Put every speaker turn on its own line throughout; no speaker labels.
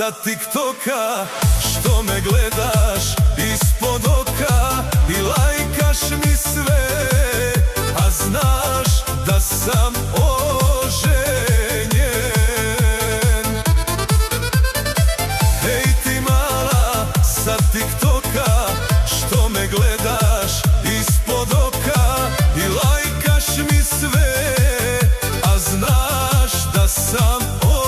sa TikToka, što me gledaš ispod oka i lajkaš mi sve, a znaš da sam oženjen. Hej ti mala sa TikToka, što me gledaš ispod oka i lajkaš mi sve, a znaš da sam oženjen.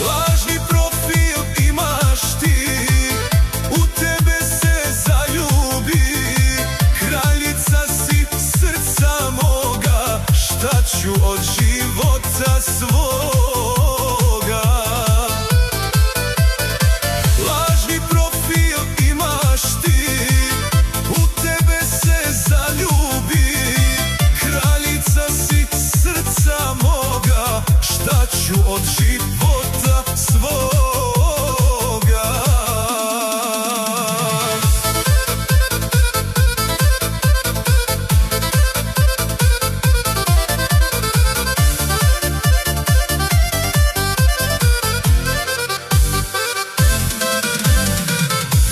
Lažni profil imaš ti, u tebe se zaljubi, kraljica si srca moga, šta ću od života svoga. Lažni profil imaš ti, u tebe se zaljubi, kraljica si srca moga, šta ću od života svoga.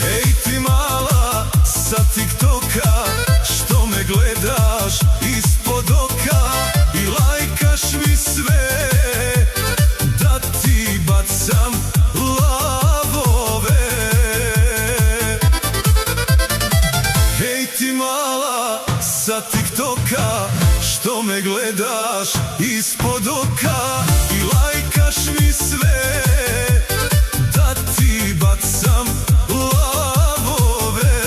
Hej ti mala sa TikToka, što me gledaš ispod oka i lajkaš mi sve, da ti bacam lavove. Hej ti mala sa TikToka, što me gledaš ispod oka i lajkaš mi sve, da ti bacam lavove.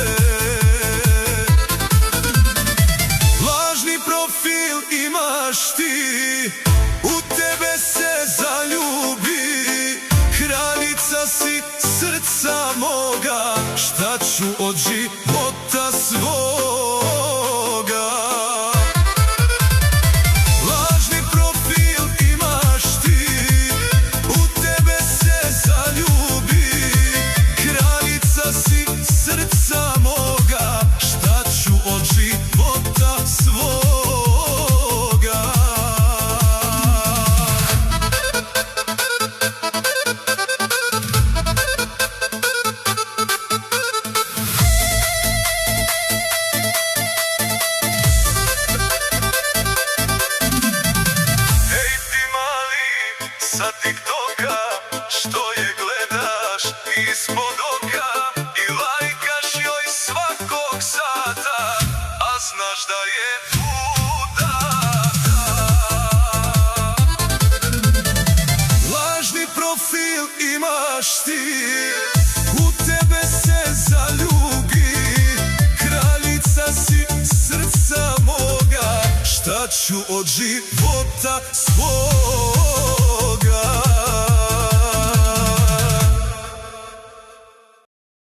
Lažni profil imaš ti, u tebe se zaljubi, kraljica si srca moga, šta ću od života svoga. Lažni profil imaš ti, u tebe se zaljubi, kraljica si srca moga, šta ću od života svoga. Hej ti mali sa TikToka, što je gledaš ispod oka i lajkaš joj svakog sata, a znaš da je udata. Lažni profil imaš ti, u tebe se zaljubi, kraljica si srca moga, šta ću od života svoga.